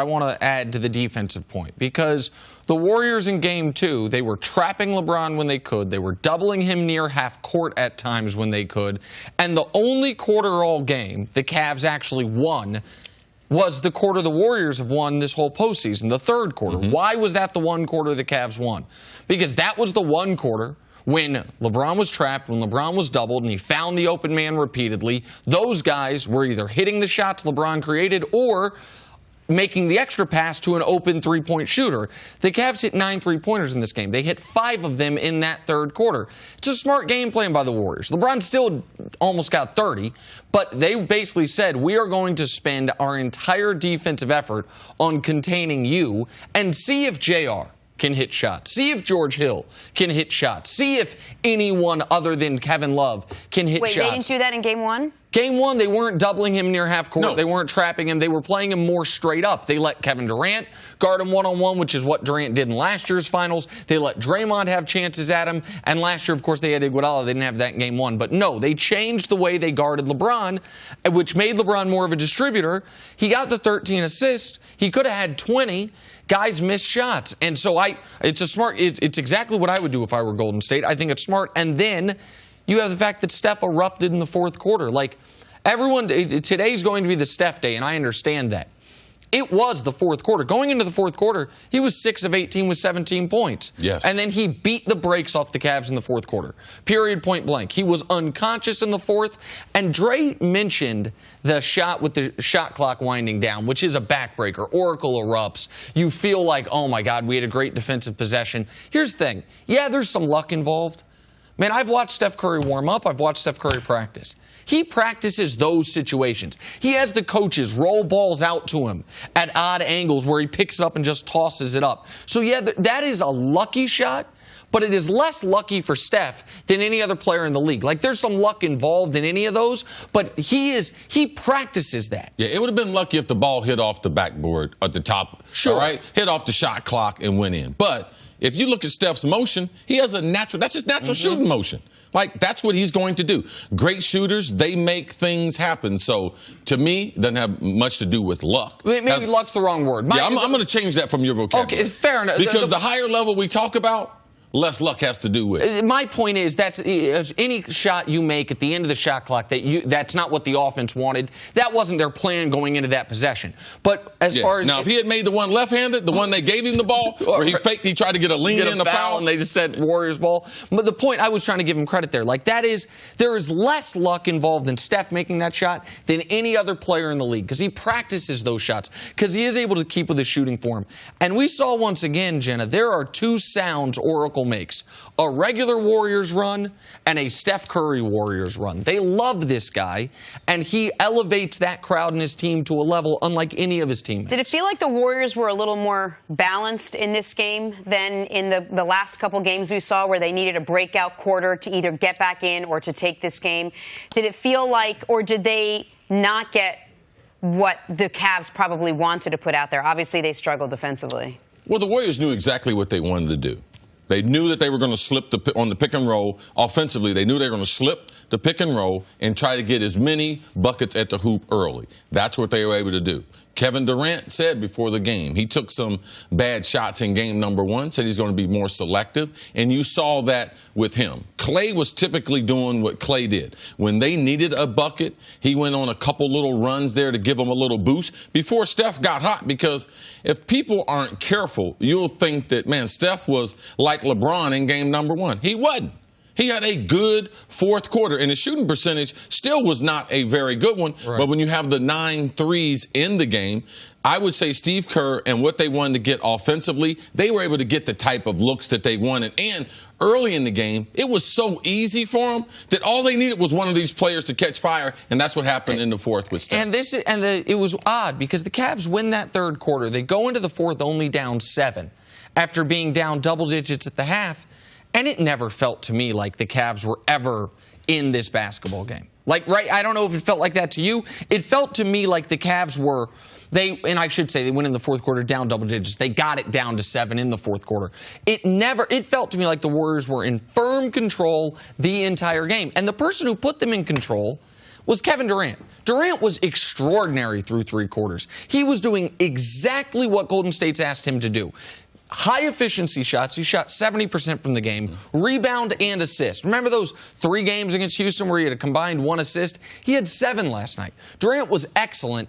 I want to add to the defensive point because the Warriors in Game 2, they were trapping LeBron when they could. They were doubling him near half court at times when they could. And the only quarter all game the Cavs actually won was the quarter the Warriors have won this whole postseason, the third quarter. Why was that the one quarter the Cavs won? Because that was the one quarter when LeBron was trapped, when LeBron was doubled, and he found the open man repeatedly. Those guys were either hitting the shots LeBron created or making the extra pass to an open three-point shooter. The Cavs hit 9 three-pointers in this game. They hit 5 of them in that third quarter. It's a smart game plan by the Warriors. LeBron still almost got 30, but they basically said, we are going to spend our entire defensive effort on containing you and see if JR can hit shots. See if George Hill can hit shots. See if anyone other than Kevin Love can hit shots. Wait, they didn't do that in Game 1? Game 1, they weren't doubling him near half court. No. They weren't trapping him. They were playing him more straight up. They let Kevin Durant guard him one-on-one, which is what Durant did in last year's finals. They let Draymond have chances at him. And last year, of course, they had Iguodala. They didn't have that in Game 1. But no, they changed the way they guarded LeBron, which made LeBron more of a distributor. He got the 13 assists. He could have had 20. Guys missed shots. And so it's exactly what I would do if I were Golden State. I think it's smart. And then you have the fact that Steph erupted in the fourth quarter. Like, everyone, today's going to be the Steph day, and I understand that. It was the fourth quarter. Going into the fourth quarter, he was 6 of 18 with 17 points. Yes. And then he beat the brakes off the Cavs in the fourth quarter. Period, point blank. He was unconscious in the fourth. And Dre mentioned the shot with the shot clock winding down, which is a backbreaker. Oracle erupts. You feel like, oh, my God, we had a great defensive possession. Here's the thing. Yeah, there's some luck involved. Man, I've watched Steph Curry warm up. I've watched Steph Curry practice. He practices those situations. He has the coaches roll balls out to him at odd angles where he picks up and just tosses it up. So, yeah, that is a lucky shot, but it is less lucky for Steph than any other player in the league. Like, there's some luck involved in any of those, but he practices that. Yeah, it would have been lucky if the ball hit off the backboard at the top. Sure. All right? Hit off the shot clock and went in. But if you look at Steph's motion, he has that's his natural shooting motion. Like, that's what he's going to do. Great shooters, they make things happen. So, to me, it doesn't have much to do with luck. Maybe luck's the wrong word. I'm going to change that from your vocabulary. Okay, fair enough. Because the higher level we talk about, less luck has to do with it. My point is that's any shot you make at the end of the shot clock that's not what the offense wanted. That wasn't their plan going into that possession. But as far as now, if he had made the one left-handed, the one they gave him the ball, where he tried to get a lean in the foul, and they just said Warriors ball. But the point I was trying to give him credit there, like there is less luck involved in Steph making that shot than any other player in the league because he practices those shots because he is able to keep with his shooting form. And we saw once again, Jenna, there are two sounds Oracle makes: a regular Warriors run and a Steph Curry Warriors run. They love this guy, and he elevates that crowd and his team to a level unlike any of his teammates. Did it feel like the Warriors were a little more balanced in this game than in the last couple games we saw where they needed a breakout quarter to either get back in or to take this game? Did it feel like, or did they not get what the Cavs probably wanted to put out there? Obviously, they struggled defensively. Well, the Warriors knew exactly what they wanted to do. They knew that they were going to slip on the pick and roll offensively. They knew they were going to slip the pick and roll and try to get as many buckets at the hoop early. That's what they were able to do. Kevin Durant said before the game, he took some bad shots in game number 1, said he's going to be more selective, and you saw that with him. Klay was typically doing what Klay did. When they needed a bucket, he went on a couple little runs there to give them a little boost before Steph got hot, because if people aren't careful, you'll think that, man, Steph was like LeBron in game number 1. He wasn't. He had a good fourth quarter, and his shooting percentage still was not a very good one. Right. But when you have the 9 threes in the game, I would say Steve Kerr and what they wanted to get offensively, they were able to get the type of looks that they wanted. And early in the game, it was so easy for them that all they needed was one of these players to catch fire, and that's what happened in the fourth with Steph. It was odd because the Cavs win that third quarter. They go into the fourth only down 7 after being down double digits at the half. And it never felt to me like the Cavs were ever in this basketball game. Like, right, I don't know if it felt like that to you. It felt to me like the Cavs were, and I should say they went in the fourth quarter down double digits. They got it down to 7 in the fourth quarter. It felt to me like the Warriors were in firm control the entire game. And the person who put them in control was Kevin Durant. Durant was extraordinary through 3 quarters. He was doing exactly what Golden State's asked him to do. High efficiency shots. He shot 70% from the game. Rebound and assist. Remember those 3 games against Houston where he had a combined 1 assist? He had 7 last night. Durant was excellent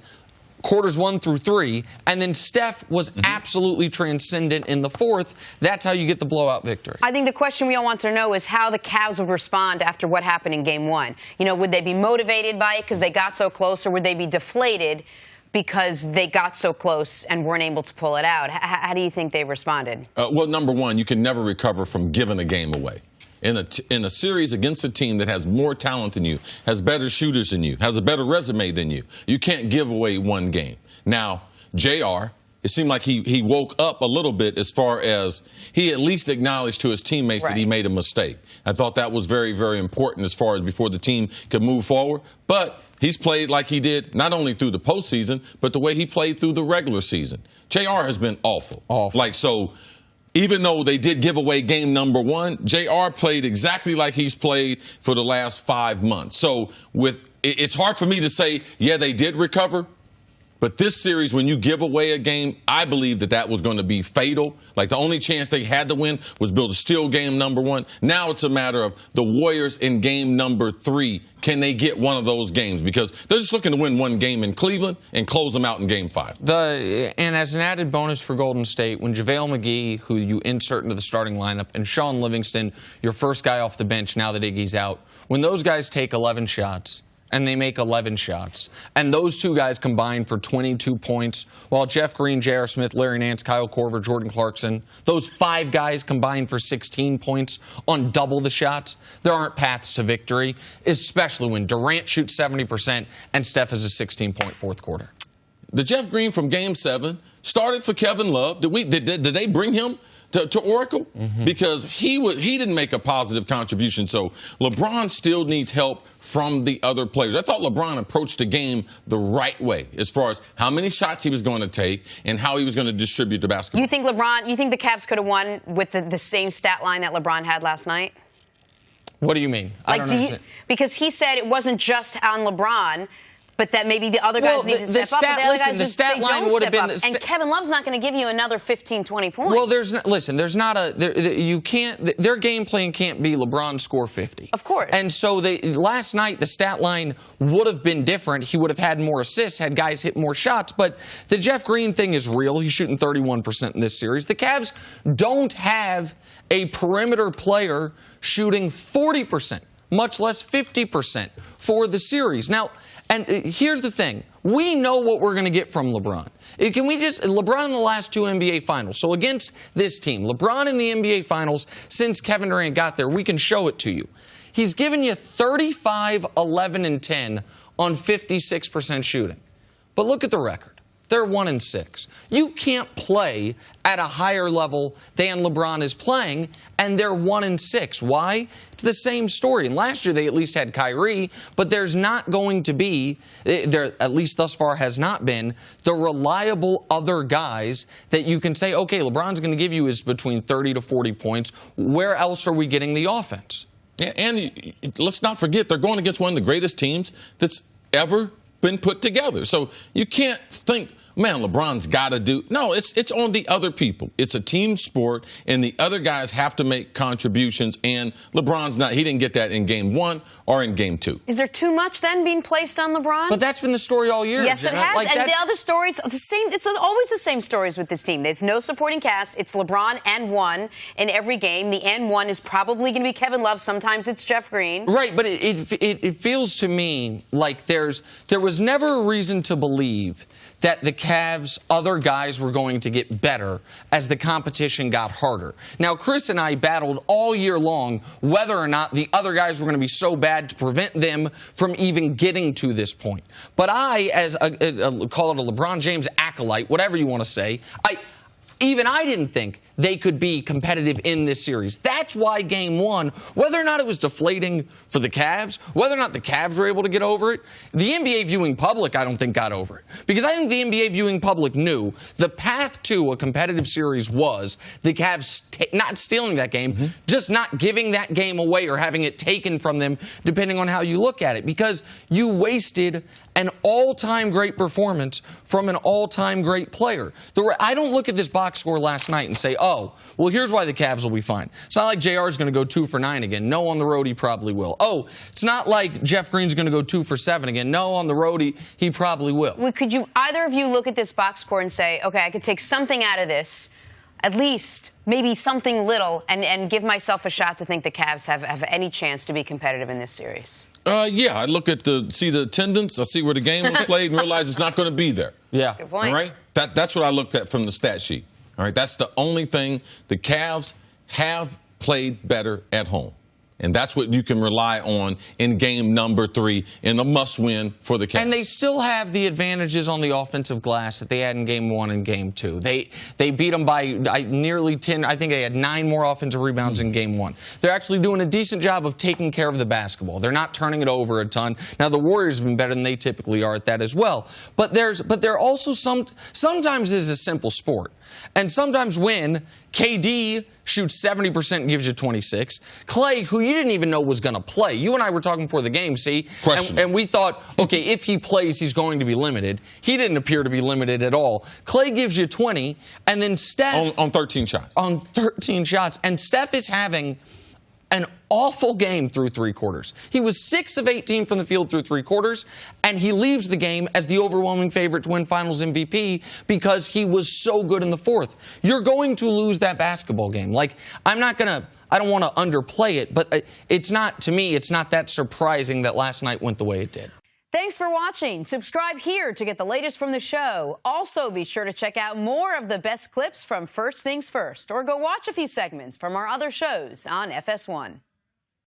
quarters 1 through 3, and then Steph was absolutely transcendent in the 4th. That's how you get the blowout victory. I think the question we all want to know is how the Cavs would respond after what happened in Game 1. You know, would they be motivated by it because they got so close, or would they be deflated because they got so close and weren't able to pull it out? How do you think they responded? Well, number one, you can never recover from giving a game away. In a series against a team that has more talent than you, has better shooters than you, has a better resume than you, you can't give away 1 game. Now, JR, it seemed like he woke up a little bit as far as he at least acknowledged to his teammates that he made a mistake. I thought that was very, very important as far as before the team could move forward. But he's played like he did not only through the postseason, but the way he played through the regular season. JR has been awful. So even though they did give away game number 1, JR played exactly like he's played for the last 5 months. So it's hard for me to say, yeah, they did recover. But this series, when you give away a game, I believe that was going to be fatal. Like, the only chance they had to win was build a steal game number 1. Now it's a matter of the Warriors in game number 3. Can they get one of those games? Because they're just looking to win 1 game in Cleveland and close them out in game 5. And as an added bonus for Golden State, when JaVale McGee, who you insert into the starting lineup, and Sean Livingston, your first guy off the bench now that Iggy's out, when those guys take 11 shots, and they make 11 shots, and those 2 guys combine for 22 points, while Jeff Green, J.R. Smith, Larry Nance, Kyle Korver, Jordan Clarkson, those 5 guys combine for 16 points on double the shots. There aren't paths to victory, especially when Durant shoots 70% and Steph has a 16-point 4th quarter. The Jeff Green from Game 7 started for Kevin Love. Did they bring him to Oracle? Because he didn't make a positive contribution. So LeBron still needs help from the other players. I thought LeBron approached the game the right way as far as how many shots he was going to take and how he was going to distribute the basketball. You think the Cavs could have won with the same stat line that LeBron had last night? What do you mean? I don't understand. Because he said it wasn't just on LeBron, but that maybe the other guys need to step up. The stat line would have been. And Kevin Love's not going to give you another 15, 20 points. Well, there's not you can't. Their game plan can't be LeBron score 50. Of course. And so last night the stat line would have been different. He would have had more assists, had guys hit more shots. But the Jeff Green thing is real. He's shooting 31% in this series. The Cavs don't have a perimeter player shooting 40%, much less 50% for the series. Now. And here's the thing. We know what we're going to get from LeBron. LeBron in the last 2 NBA Finals. So against this team, LeBron in the NBA Finals, since Kevin Durant got there, we can show it to you. He's given you 35, 11, and 10 on 56% shooting. But look at the record. They're 1-6. You can't play at a higher level than LeBron is playing, and they're 1-6. Why? It's the same story. And last year they at least had Kyrie, but there's not going to be, there at least thus far has not been, the reliable other guys that you can say, okay, LeBron's going to give you is between 30 to 40 points. Where else are we getting the offense? Yeah, and let's not forget, they're going against one of the greatest teams that's ever been put together. So you can't think, man, LeBron's got to do. No, it's on the other people. It's a team sport, and the other guys have to make contributions. And LeBron's not. He didn't get that in Game 1 or in Game 2. Is there too much then being placed on LeBron? But that's been the story all year. Yes, Jenna. it has. And the other stories, the same. It's always the same stories with this team. There's no supporting cast. It's LeBron and 1 in every game. The and 1 is probably going to be Kevin Love. Sometimes it's Jeff Green. Right, but it feels to me like there was never a reason to believe that the Cavs' other guys were going to get better as the competition got harder. Now, Chris and I battled all year long whether or not the other guys were going to be so bad to prevent them from even getting to this point. But I, as call it a LeBron James acolyte, whatever you want to say, I didn't think they could be competitive in this series. That's why Game 1, whether or not it was deflating for the Cavs, whether or not the Cavs were able to get over it, the NBA viewing public, I don't think, got over it. Because I think the NBA viewing public knew the path to a competitive series was the Cavs not stealing that game, just not giving that game away or having it taken from them, depending on how you look at it. Because you wasted an all-time great performance from an all-time great player. I don't look at this box score last night and say, oh, well, here's why the Cavs will be fine. It's not like JR is going to go 2 for 9 again. No, on the road, he probably will. Oh, it's not like Jeff Green's going to go 2 for 7 again. No, on the road, he probably will. Well, could you, either of you, look at this box score and say, okay, I could take something out of this, at least maybe something little, and give myself a shot to think the Cavs have any chance to be competitive in this series? Yeah, I look at see the attendance, I see where the game was played and realize it's not going to be there. Yeah. That's a good point. All right? That's what I look at from the stat sheet. All right? That's the only thing. The Cavs have played better at home. And that's what you can rely on in game number 3 in a must-win for the Cavs. And they still have the advantages on the offensive glass that they had in Game 1 and Game 2. They beat them by nearly 10. I think they had 9 more offensive rebounds in Game 1. They're actually doing a decent job of taking care of the basketball. They're not turning it over a ton. Now, the Warriors have been better than they typically are at that as well. But there are also sometimes this is a simple sport. And sometimes when KD shoots 70% and gives you 26, Clay, who you didn't even know was going to play. You and I were talking before the game, see? And we thought, okay, if he plays, he's going to be limited. He didn't appear to be limited at all. Clay gives you 20, and then Steph... On 13 shots. On 13 shots. And Steph is having an awful game through 3 quarters. He was 6 of 18 from the field through 3 quarters, and he leaves the game as the overwhelming favorite to win Finals MVP because he was so good in the 4th. You're going to lose that basketball game. Like, I don't want to underplay it, but it's not, to me, it's not that surprising that last night went the way it did. Thanks for watching. Subscribe here to get the latest from the show. Also, be sure to check out more of the best clips from First Things First, or go watch a few segments from our other shows on FS1.